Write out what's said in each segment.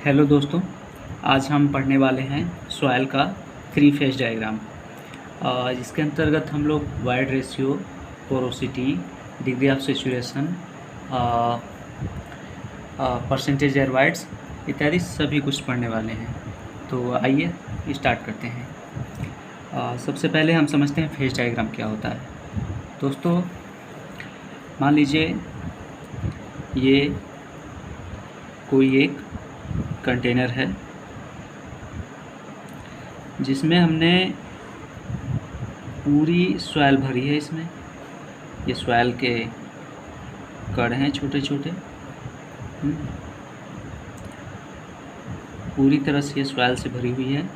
Hello दोस्तों, आज हम पढ़ने वाले हैं सॉइल का थ्री फेज डायग्राम। जिसके अंतर्गत हम लोग void ratio, porosity, degree of saturation, percentage air voids इत्यादि सभी कुछ पढ़ने वाले हैं। तो आइए स्टार्ट करते हैं। सबसे पहले हम समझते हैं फेज डायग्राम क्या होता है। दोस्तों, मान लीजिए ये कोई एक कंटेनर है जिसमें हमने पूरी सॉइल भरी है। इसमें ये सॉइल के कण हैं छोटे छोटे। पूरी तरह से ये सॉइल से भरी हुई है।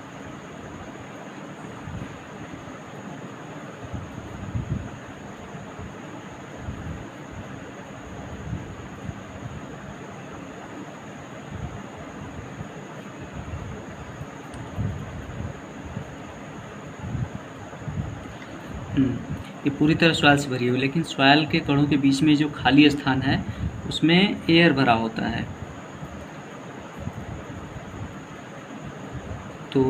ये पूरी तरह सॉइल से भरी हुई है, लेकिन सॉइल के कणों के बीच में जो खाली स्थान है उसमें एयर भरा होता है। तो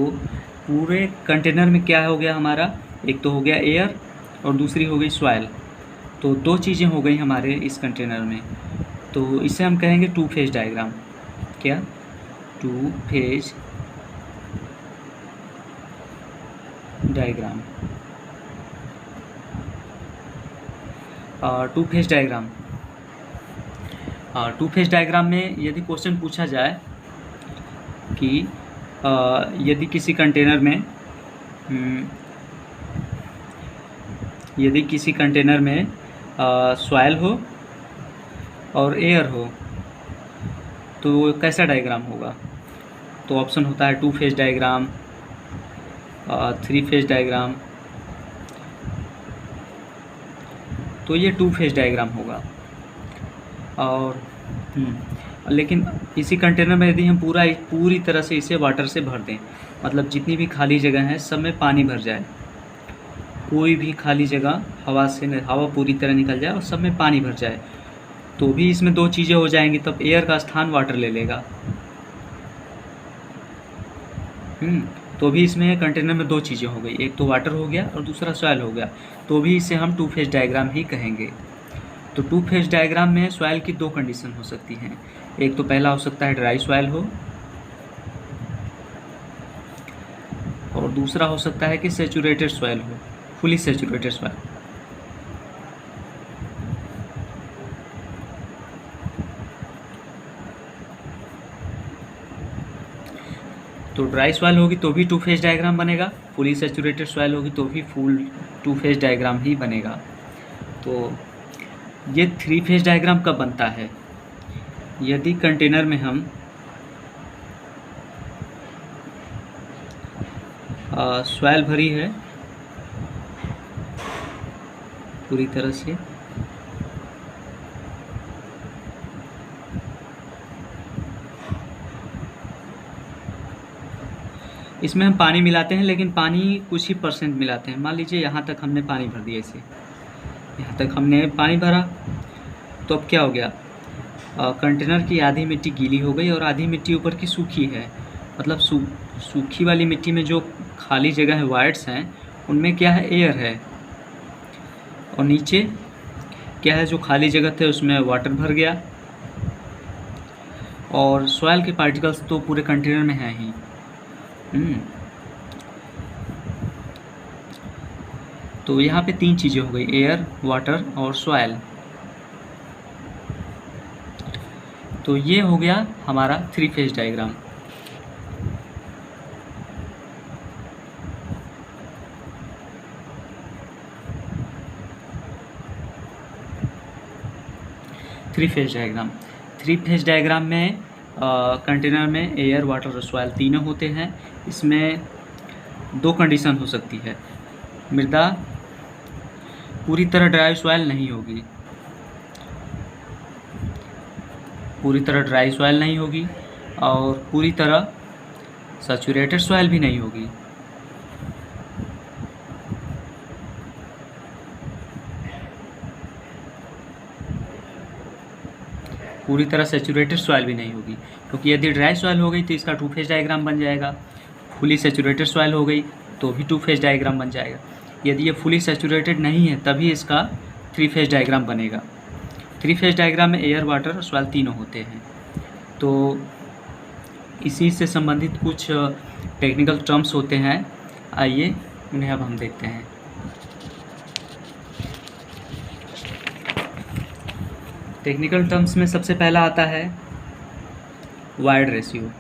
पूरे कंटेनर में क्या हो गया हमारा, एक तो हो गया एयर और दूसरी हो गई सॉइल। तो दो चीज़ें हो गई हमारे इस कंटेनर में। तो इसे हम कहेंगे टू फेज डायग्राम। क्या? Two phase diagram. Two phase diagram. Two phase diagram में यदि क्वेश्चन पूछा जाए कि यदि किसी कंटेनर में सॉइल हो और एयर हो तो कैसा डायग्राम होगा। तो ऑप्शन होता है two phase diagram, three phase diagram. तो ये टू फेज डायग्राम होगा। और लेकिन इसी कंटेनर में यदि हम पूरी तरह से इसे वाटर से भर दें, मतलब जितनी भी खाली जगह है सब में पानी भर जाए, कोई भी खाली जगह हवा पूरी तरह निकल जाए और सब में पानी भर जाए, तो भी इसमें दो चीज़ें हो जाएंगी। तब एयर का स्थान वाटर ले लेगा। तो भी इसमें कंटेनर में दो चीज़ें हो गई, एक तो वाटर हो गया और दूसरा सॉइल हो गया। तो भी इसे हम टू फेज डायग्राम ही कहेंगे। तो टू फेज डायग्राम में सॉइल की दो कंडीशन हो सकती हैं। एक तो पहला हो सकता है ड्राई सॉइल हो, और दूसरा हो सकता है कि सैचुरेटेड सॉइल हो, फुली सैचुरेटेड सॉइल। तो ड्राई सॉइल होगी तो भी टू फेज डायग्राम बनेगा, फुली सैचुरेटेड सॉइल होगी तो भी फुल टू फेज डायग्राम ही बनेगा। तो ये थ्री फेज डायग्राम कब बनता है? यदि कंटेनर में हम सॉइल भरी है पूरी तरह से, इसमें हम पानी मिलाते हैं, लेकिन पानी कुछ ही परसेंट मिलाते हैं। मान लीजिए यहाँ तक हमने पानी भर दिया, इसे यहाँ तक हमने पानी भरा, तो अब क्या हो गया, कंटेनर की आधी मिट्टी गीली हो गई और आधी मिट्टी ऊपर की सूखी है। मतलब सूखी वाली मिट्टी में जो खाली जगह है, वाइड्स हैं, उनमें क्या है, एयर है। और नीचे क्या है, जो खाली जगह थे उसमें वाटर भर गया। और सॉइल के पार्टिकल्स तो पूरे कंटेनर में हैं ही। तो यहाँ पे तीन चीज़ें हो गई, एयर, वाटर और सॉइल। तो ये हो गया हमारा three phase diagram. Three phase diagram में कंटेनर में एयर, वाटर और सॉइल तीनों होते हैं। इसमें दो कंडीशन हो सकती है। मृदा पूरी तरह ड्राई सॉइल नहीं होगी, और पूरी तरह सैचुरेटेड सॉइल भी नहीं होगी। पूरी तरह सेचुरेटेड सॉइल भी नहीं होगी, क्योंकि यदि ड्राई सॉइल हो गई तो इसका 2 फेज डायग्राम बन जाएगा। फुली सेचुरेटेड सॉइल हो गई तो भी 2 फेज डायग्राम बन जाएगा। यदि ये फुली सेचुरेटेड नहीं है तभी इसका 3 फेज डायग्राम बनेगा। 3 फेज डायग्राम में एयर, वाटर और सॉइल तीनों होते हैं। तो इसी से संबंधित कुछ टेक्निकल टर्म्स होते हैं, आइए उन्हें अब हम देखते हैं। टेक्निकल टर्म्स में सबसे पहला आता है वाइड रेशियो।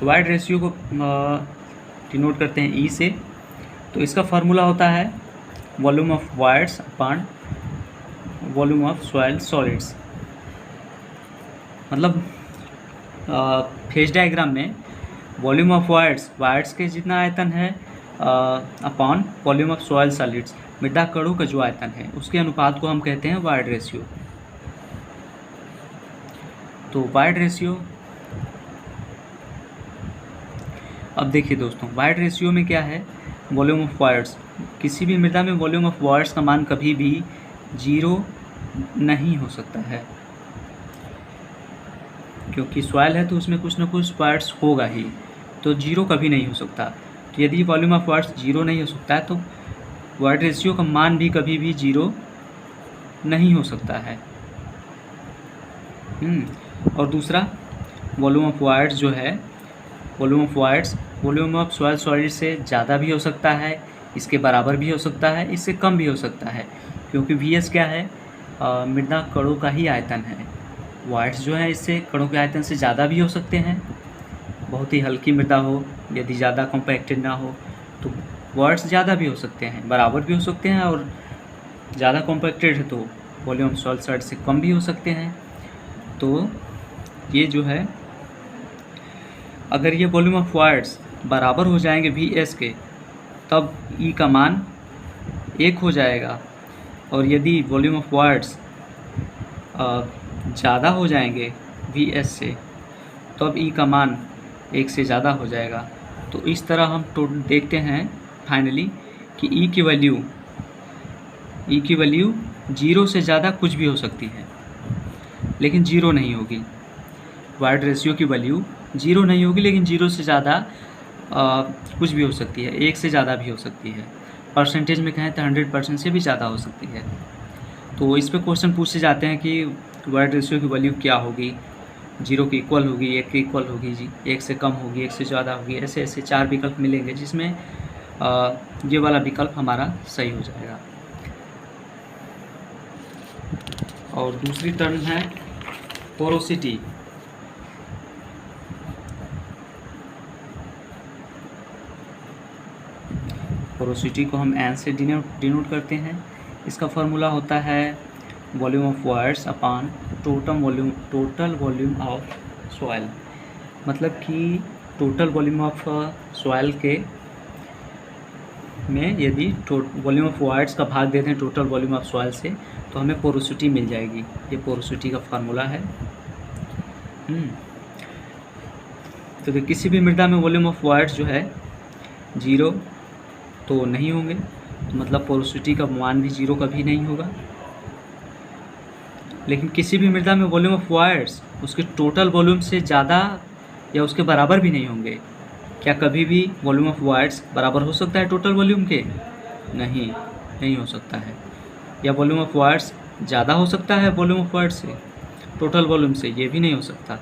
वाइड रेशियो को डिनोट करते हैं ई से। तो इसका फार्मूला होता है volume of wires upon volume of soil solids. मतलब फेज डायग्राम में वॉल्यूम ऑफ वायर्स के जितना आयतन है upon volume of soil solids, मृदा कणों का जो आयतन है उसके अनुपात को हम कहते हैं वाइड रेशियो। तो वाइड रेशियो, अब देखिए दोस्तों, वाइड रेशियो में क्या है, वॉल्यूम ऑफ वायर्स, किसी भी मृदा में वॉल्यूम ऑफ वायर्स का मान कभी भी 0 नहीं हो सकता है, क्योंकि सॉइल है तो उसमें कुछ ना कुछ वायर्स होगा ही, तो 0 कभी नहीं हो सकता। तो यदि वॉल्यूम ऑफ वायर्स 0 नहीं हो सकता है तो वाइड रेशियो का मान भी कभी भी 0 नहीं हो सकता है। और दूसरा, वॉल्यूम ऑफ वायर्स जो है, volume of wires volume of soil solid से ज़्यादा भी हो सकता है, इसके बराबर भी हो सकता है, इससे कम भी हो सकता है, क्योंकि VS क्या है, मृदा कणों का ही आयतन है। वायर्स जो है इससे कणों के आयतन से ज़्यादा भी हो सकते हैं, बहुत ही हल्की मृदा हो, यदि ज़्यादा कॉम्पैक्टेड ना हो तो वायर्स ज़्यादा भी हो सकते हैं, बराबर भी हो सकते हैं, और ज़्यादा कॉम्पैक्टेड है तो वॉल्यूम ऑफ सॉइल सॉलिड से कम भी हो सकते हैं। तो ये जो है, अगर ये वॉल्यूम ऑफ वायर्स बराबर हो जाएंगे VS के, तब E का मान 1 हो जाएगा, और यदि वॉल्यूम ऑफ वायर्स ज़्यादा हो जाएंगे VS से, तब E का मान 1 से ज़्यादा हो जाएगा। तो इस तरह हम देखते हैं फाइनली कि E की वैल्यू 0 से ज़्यादा कुछ भी हो सकती है, लेकिन 0 नहीं होगी। वाइड रेशियो की वैल्यू 0 नहीं होगी, लेकिन 0 से ज़्यादा कुछ भी हो सकती है, 1 से ज़्यादा भी हो सकती है। परसेंटेज में कहें तो 100% से भी ज़्यादा हो सकती है। तो इस पे क्वेश्चन पूछे जाते हैं कि वाइड रेशियो की वैल्यू क्या होगी, 0 के इक्वल होगी, 1 के इक्वल होगी जी, 1 से कम होगी, 1 से ज़्यादा होगी, ऐसे ऐसे 4 विकल्प मिलेंगे, जिसमें ये वाला विकल्प हमारा सही हो जाएगा। और दूसरी टर्म है पोरोसिटी। पोरोसिटी को हम N से डिनोट करते हैं। इसका फार्मूला होता है volume of wires upon total volume of soil. मतलब कि टोटल वॉल्यूम ऑफ सॉइल के में यदि वॉल्यूम ऑफ वायर्स का भाग देते हैं टोटल वॉल्यूम ऑफ सॉइल से, तो हमें पोरोसिटी मिल जाएगी। ये पोरोसिटी का फार्मूला है। तो किसी भी मृदा में वॉल्यूम ऑफ वायर्स जो है 0 तो नहीं होंगे, तो मतलब पोरोसिटी का मान भी 0 कभी नहीं होगा। लेकिन किसी भी मृदा में वॉल्यूम ऑफ वायर्स उसके टोटल वॉल्यूम से ज़्यादा या उसके बराबर भी नहीं होंगे। क्या कभी भी वॉल्यूम ऑफ वायर्स बराबर हो सकता है टोटल वॉल्यूम के? नहीं हो सकता है। या वॉल्यूम ऑफ वायर्स ज़्यादा हो सकता है वॉल्यूम ऑफ वायर्स से, टोटल वॉल्यूम से? ये भी नहीं हो सकता।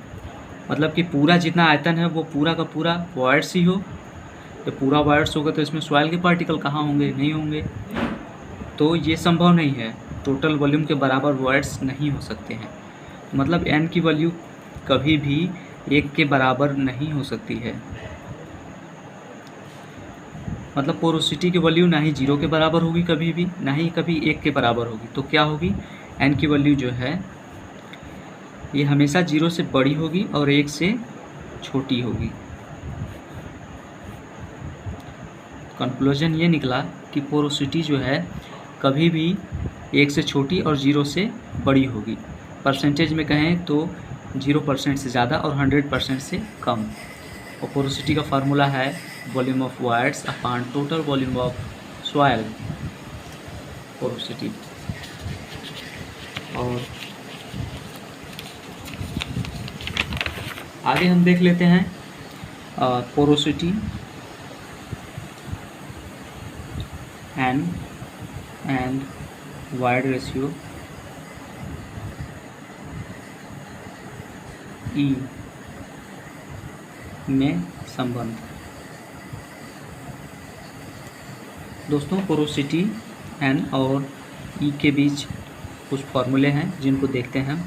मतलब कि पूरा जितना आयतन है वो पूरा का पूरा वायर्स ही हो। जब पूरा वायर्स होगा तो इसमें सॉइल के पार्टिकल कहाँ होंगे? नहीं होंगे। तो ये संभव नहीं है, टोटल वॉल्यूम के बराबर वायर्स नहीं हो सकते हैं। मतलब N की वैल्यू कभी भी 1 के बराबर नहीं हो सकती है। मतलब पोरोसिटी की वैल्यू ना ही 0 के बराबर होगी कभी भी, ना ही कभी 1 के बराबर होगी। तो क्या होगी? N की वैल्यू जो है ये हमेशा 0 से बड़ी होगी और 1 से छोटी होगी। कंक्लूजन ये निकला कि पोरोसिटी जो है कभी भी 1 से छोटी और 0 से बड़ी होगी। परसेंटेज में कहें तो 0% से ज़्यादा और 100% से कम। और पोरोसिटी का फार्मूला है volume of wires upon total volume of soil. Porosity. और आगे हम देख लेते हैं पोरोसिटी एंड वाइड रेशियो ई में संबंध। दोस्तों, पोरोसिटी एन और ई के बीच कुछ फॉर्मूले हैं जिनको देखते हैं।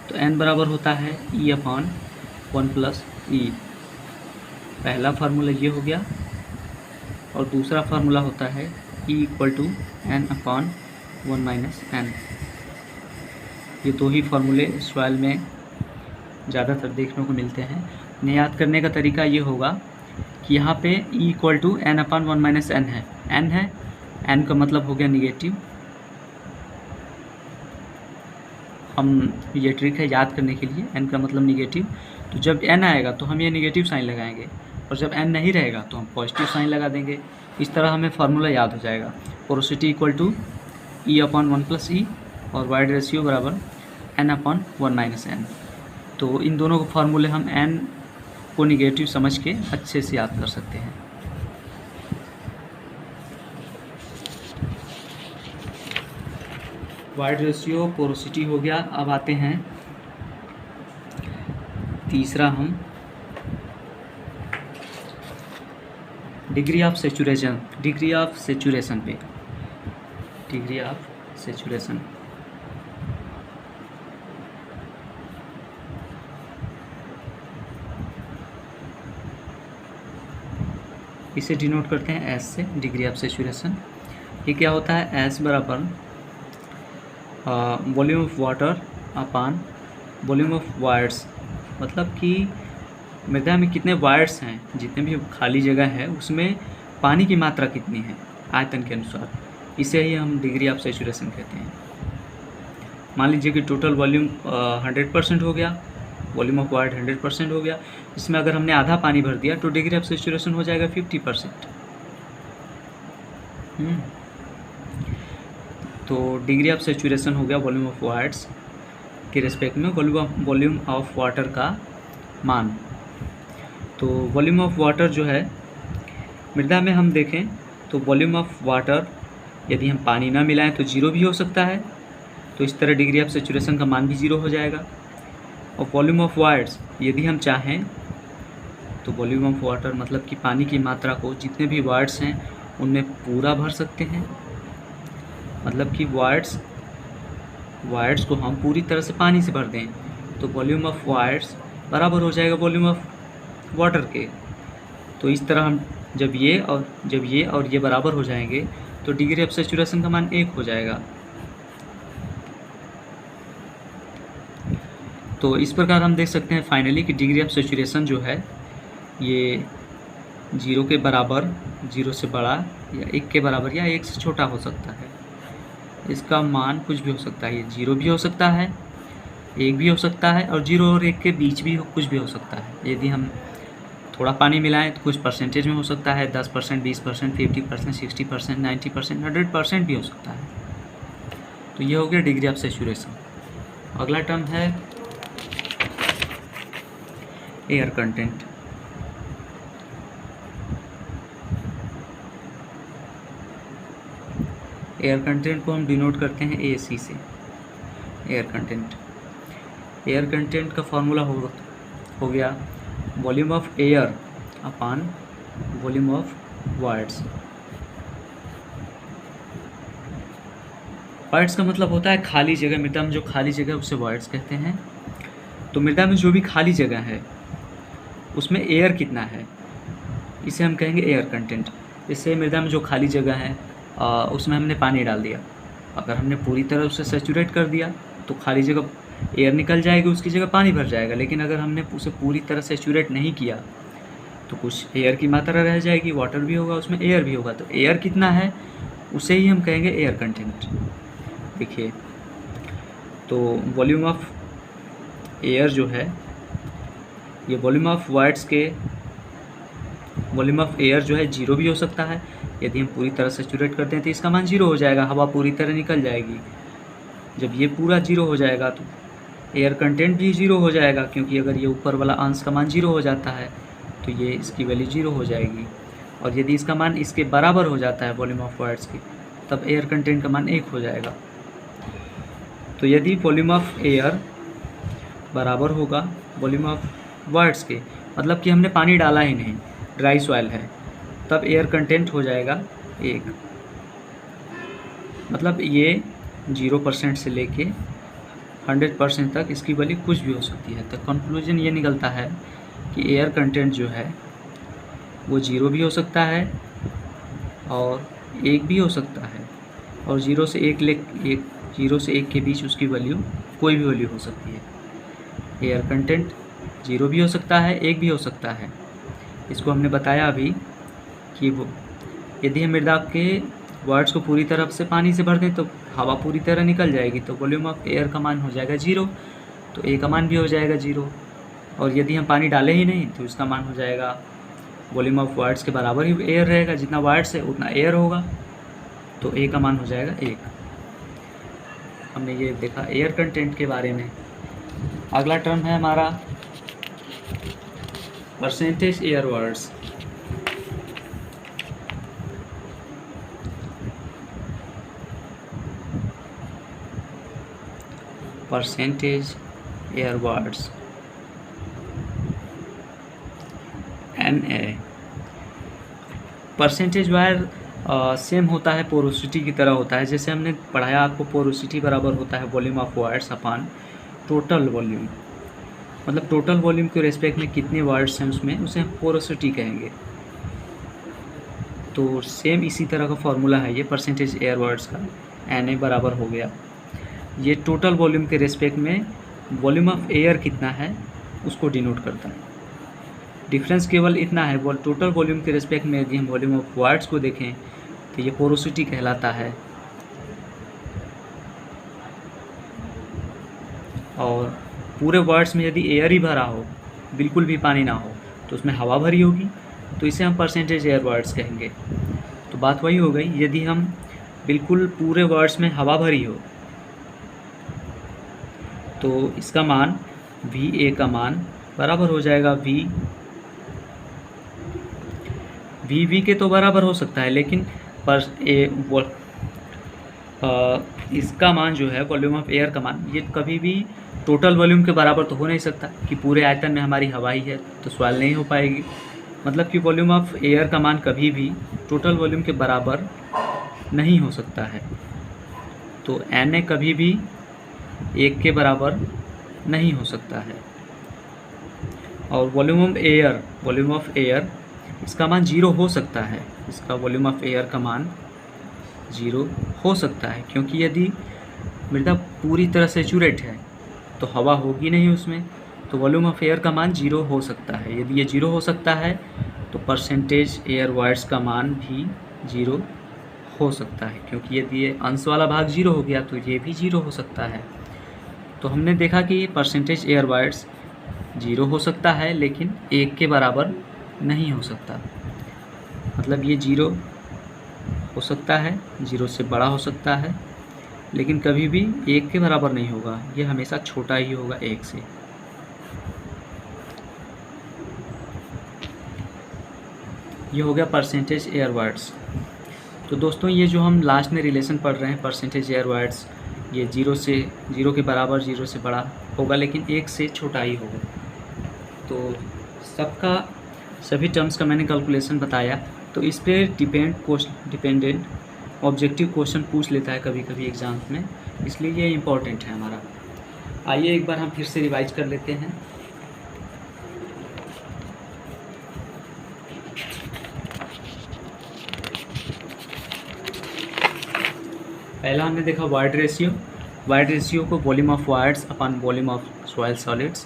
तो एन बराबर होता है ई अपॉन 1 प्लस ई, पहला फार्मूला ये हो गया। और दूसरा फार्मूला होता है E equal to N upon 1 minus N. ये दो ही फार्मूले सॉइल में ज़्यादातर देखने को मिलते हैं। इन्हें याद करने का तरीका ये होगा कि यहाँ पे E equal to N upon 1 minus N है, एन का मतलब हो गया निगेटिव। हम ये ट्रिक है याद करने के लिए, एन का मतलब निगेटिव। तो जब एन आएगा तो हम ये निगेटिव साइन लगाएंगे, और जब एन नहीं रहेगा तो हम पॉजिटिव साइन लगा देंगे। इस तरह हमें फार्मूला याद हो जाएगा। Porosity equal to e upon 1 plus e और वाइड रेशियो बराबर एन अपॉन 1 माइनस एन। तो इन दोनों को फार्मूले हम एन को निगेटिव समझ के अच्छे से याद कर सकते हैं। वाइड रेशियो पोरोसिटी हो गया। अब आते हैं तीसरा, हम डिग्री ऑफ सेचुरेशन पे। डिग्री ऑफ सेचुरेशन इसे डिनोट करते हैं एस से, डिग्री ऑफ सेचुरेशन। ये क्या होता है? एस बराबर volume of water upon volume of wires. मतलब कि मृदा में कितने वायर्स हैं, जितने भी खाली जगह है उसमें पानी की मात्रा कितनी है आयतन के अनुसार, इसे ही हम डिग्री ऑफ सेचुरेशन कहते हैं। मान लीजिए कि टोटल वॉल्यूम 100% हो गया, वॉल्यूम ऑफ वाटर 100% हो गया। इसमें अगर हमने आधा पानी भर दिया तो डिग्री ऑफ सेचुरेशन हो जाएगा 50%। तो डिग्री ऑफ सेचुरेशन हो गया वॉल्यूम ऑफ वाटर्स के रिस्पेक्ट में वॉल्यूम ऑफ वाटर का मान। तो वॉल्यूम ऑफ वाटर जो है मृदा में हम देखें तो वॉल्यूम ऑफ वाटर यदि हम पानी ना मिलाएं तो 0 भी हो सकता है। तो इस तरह डिग्री ऑफ सेचुरेशन का मान भी 0 हो जाएगा। और वॉल्यूम ऑफ वाटर्स यदि हम चाहें तो वॉल्यूम ऑफ वाटर मतलब कि पानी की मात्रा को जितने भी वाट्स हैं उनमें पूरा भर सकते हैं। मतलब कि वाट्स को हम पूरी तरह से पानी से भर दें तो वॉल्यूम ऑफ वाट्स बराबर हो जाएगा वॉल्यूम ऑफ वाटर के। तो इस तरह हम जब ये और ये बराबर हो जाएंगे तो डिग्री ऑफ सेचुरेशन का मान 1 हो जाएगा। तो इस प्रकार हम देख सकते हैं फाइनली कि डिग्री ऑफ सेचुरेशन जो है ये 0 के बराबर, 0 से बड़ा या 1 के बराबर या 1 से छोटा हो सकता है। इसका मान कुछ भी हो सकता है, ये 0 भी हो सकता है, 1 भी हो सकता है, और 0 और 1 के बीच भी कुछ भी हो सकता है। यदि हम थोड़ा पानी मिलाएं तो कुछ परसेंटेज में हो सकता है, 10%, 20%, 50%, 60%, 90%, 100% भी हो सकता है। तो ये हो गया डिग्री ऑफ सेचुरेशन। अगला टर्म है एयर कंटेंट। एयर कंटेंट को हम डिनोट करते हैं AC से। एयर कंटेंट का फॉर्मूला हो गया volume of air upon volume of voids. Voids का मतलब होता है खाली जगह। मृदा में जो खाली जगह है उसे वाट्स कहते हैं। तो मृदा में जो भी खाली जगह है उसमें एयर कितना है, इसे हम कहेंगे एयर कंटेंट। इससे मृदा में जो खाली जगह है उसमें हमने पानी डाल दिया, अगर हमने पूरी तरह उसे सेचुरेट कर दिया तो खाली जगह एयर निकल जाएगी, उसकी जगह पानी भर जाएगा। लेकिन अगर हमने उसे पूरी तरह सेचुरेट नहीं किया तो कुछ एयर की मात्रा रह जाएगी, वाटर भी होगा उसमें, एयर भी होगा। तो एयर कितना है उसे ही हम कहेंगे एयर कंटेंट। देखिए, तो वॉल्यूम ऑफ एयर जो है ये वॉल्यूम ऑफ वाट्स के वॉल्यूम ऑफ एयर जो है 0 भी हो सकता है, यदि हम पूरी तरह सैचुरेट करते हैं तो इसका मान 0 हो जाएगा, हवा पूरी तरह निकल जाएगी। जब ये पूरा 0 हो जाएगा तो एयर कंटेंट भी 0 हो जाएगा, क्योंकि अगर ये ऊपर वाला अंश का मान 0 हो जाता है तो ये इसकी वैल्यू 0 हो जाएगी। और यदि इसका मान इसके बराबर हो जाता है वॉल्यूम ऑफ वार्ड्स की, तब एयर कंटेंट का मान 1 हो जाएगा। तो यदि वॉल्यूम ऑफ एयर बराबर होगा वॉल्यूम ऑफ वार्ड्स के, मतलब कि हमने पानी डाला ही नहीं, ड्राई सॉइल है, तब एयर कंटेंट हो जाएगा 1। मतलब ये 0% से लेके 100% तक इसकी वैल्यू कुछ भी हो सकती है। तो कंक्लूजन ये निकलता है कि एयर कंटेंट जो है वो 0 भी हो सकता है और 1 भी हो सकता है, और 0 से 1 के बीच उसकी वैल्यू कोई भी वैल्यू हो सकती है। एयर कंटेंट 0 भी हो सकता है, 1 भी हो सकता है। इसको हमने बताया अभी कि वो यदि हम मृदा के वर्ड्स को पूरी तरफ से पानी से भर दें तो हवा पूरी तरह निकल जाएगी, तो वॉल्यूम ऑफ एयर का मान हो जाएगा 0, तो ए का मान भी हो जाएगा 0। और यदि हम पानी डालें ही नहीं तो इसका मान हो जाएगा वॉल्यूम ऑफ वर्ड्स के बराबर ही एयर रहेगा, जितना वर्ड्स है उतना एयर होगा, तो ए का मान हो जाएगा 1। हमने ये देखा एयर कंटेंट के बारे में। अगला टर्म है हमारा percentage air words. Percentage air words NA। Percentage wire same होता है, पोरोसिटी की तरह होता है। जैसे हमने पढ़ाया आपको, पोरोसिटी बराबर होता है volume of words upon total volume. मतलब टोटल वॉल्यूम के रेस्पेक्ट में कितने वर्ड्स हैं उसमें, उसे हम पोरोसिटी कहेंगे। तो सेम इसी तरह का फॉर्मूला है ये परसेंटेज एयर वर्ड्स का। NA बराबर हो गया, ये टोटल वॉल्यूम के रेस्पेक्ट में वॉल्यूम ऑफ एयर कितना है उसको डिनोट करता है। डिफरेंस केवल इतना है, वो टोटल वॉल्यूम के रेस्पेक्ट में यदि हम वॉल्यूम ऑफ वर्ड्स को देखें तो ये पोरोसिटी कहलाता है, और पूरे वर्ड्स में यदि एयर ही भरा हो, बिल्कुल भी पानी ना हो, तो उसमें हवा भरी होगी, तो इसे हम परसेंटेज एयर वर्ड्स कहेंगे। तो बात वही हो गई, यदि हम बिल्कुल पूरे वर्ड्स में हवा भरी हो तो इसका मान VA का मान बराबर हो जाएगा VV के तो बराबर हो सकता है, लेकिन इसका मान जो है वॉल्यूम ऑफ एयर का मान, ये कभी भी टोटल वॉल्यूम के बराबर तो हो नहीं सकता कि पूरे आयतन में हमारी हवा ही है, तो सवाल नहीं हो पाएगी। मतलब कि वॉल्यूम ऑफ एयर का मान कभी भी टोटल वॉल्यूम के बराबर नहीं हो सकता है। तो NA कभी भी 1 के बराबर नहीं हो सकता है। और वॉल्यूम ऑफ एयर इसका मान 0 हो सकता है, इसका वॉल्यूम ऑफ एयर का मान 0 हो सकता है, क्योंकि यदि मृदा पूरी तरह सैचुरेट है तो हवा होगी नहीं उसमें, तो वॉल्यूम ऑफ एयर का मान 0 हो सकता है। यदि ये 0 हो सकता है तो परसेंटेज एयर वर्ड्स का मान भी 0 हो सकता है, क्योंकि यदि ये अंश वाला भाग 0 हो गया तो ये भी 0 हो सकता है। तो हमने देखा कि परसेंटेज एयर वर्ड्स 0 हो सकता है, लेकिन 1 के बराबर नहीं हो सकता। मतलब ये 0 हो सकता है, 0 से बड़ा हो सकता है, लेकिन कभी भी 1 के बराबर नहीं होगा, ये हमेशा छोटा ही होगा 1 से। ये हो गया परसेंटेज एयर वर्ड्स। तो दोस्तों ये जो हम लास्ट में रिलेशन पढ़ रहे हैं परसेंटेज एयर वर्ड्स, ये 0 के बराबर, 0 से बड़ा होगा, लेकिन 1 से छोटा ही होगा। तो सभी टर्म्स का मैंने कैलकुलेशन बताया। तो इस पर डिपेंडेंट ऑब्जेक्टिव क्वेश्चन पूछ लेता है कभी कभी एग्जाम में, इसलिए ये इम्पोर्टेंट है हमारा। आइए एक बार हम फिर से रिवाइज कर लेते हैं। पहला हमने देखा वार्ड रेशियो को volume of voids upon volume of soil solids,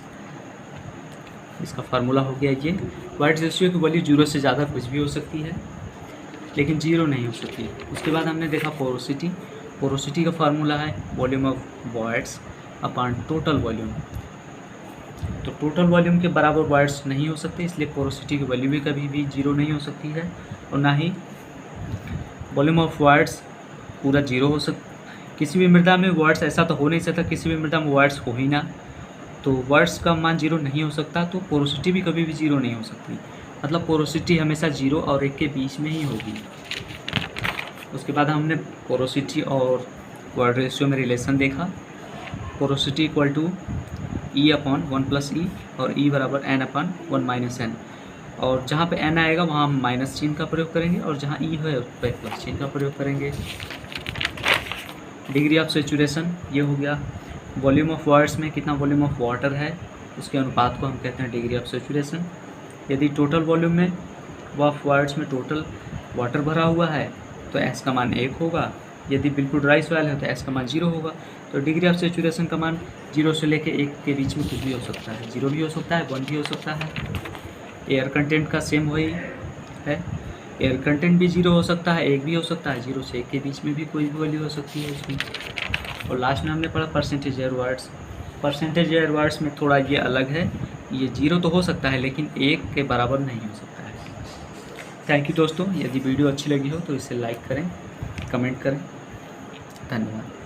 इसका फार्मूला हो गया ये। वार्ड रेशियो की वैल्यू 0 से ज़्यादा कुछ भी हो सकती है, लेकिन 0 नहीं हो सकती। उसके बाद हमने देखा पोरोसिटी का फार्मूला है volume of voids upon total volume. तो टोटल वॉल्यूम के बराबर वार्ड्स नहीं हो सकते, इसलिए पोरोसिटी की वैल्यू भी कभी भी 0 नहीं हो सकती है, और ना ही वॉल्यूम ऑफ वर्ड्स पूरा जीरो हो किसी भी मृदा में वर्ड्स ऐसा तो हो नहीं सकता, किसी भी मृदा में वर्ड्स हो ही ना, तो वर्ड्स का मान जीरो नहीं हो सकता, तो पोरोसिटी भी कभी भी जीरो नहीं हो सकती। मतलब पोरोसिटी हमेशा 0 और 1 के बीच में ही होगी। उसके बाद हमने पोरोसिटी और वर्ड रेशियो में रिलेशन देखा। Porosity equal to E upon 1 plus e और E बराबर n अपॉन 1 माइनस एन, और जहाँ पे n आएगा वहाँ हम माइनस चिन्ह का प्रयोग करेंगे और जहाँ E है उस पर प्लस चिन्ह का प्रयोग करेंगे। डिग्री ऑफ सेचुरेशन ये हो गया। वॉल्यूम ऑफ वर्ड्स में कितना वॉल्यूम ऑफ वाटर है उसके अनुपात को हम कहते हैं डिग्री ऑफ सेचुरेशन। यदि टोटल वॉल्यूम में ऑफ वर्ड्स में टोटल वाटर भरा हुआ है तो S का मान 1 होगा। यदि बिल्कुल ड्राई सॉइल है तो S का मान 0 होगा। तो डिग्री ऑफ सेचुरेशन का मान 0 से लेके 1 के बीच में कुछ भी हो सकता है, 0 भी हो सकता है, 1 भी हो सकता है। एयर कंटेंट का सेम वही है, एयर कंटेंट भी 0 हो सकता है, 1 भी हो सकता है, 0 से 1 के बीच में भी कोई भी वैल्यू हो सकती है उसमें। और लास्ट में हमने पढ़ा percentage air words. Percentage air words में थोड़ा ये अलग है, ये 0 तो हो सकता है लेकिन 1 के बराबर नहीं हो सकता है। थैंक यू दोस्तों, यदि वीडियो अच्छी लगी हो तो इसे लाइक करें, कमेंट करें। धन्यवाद।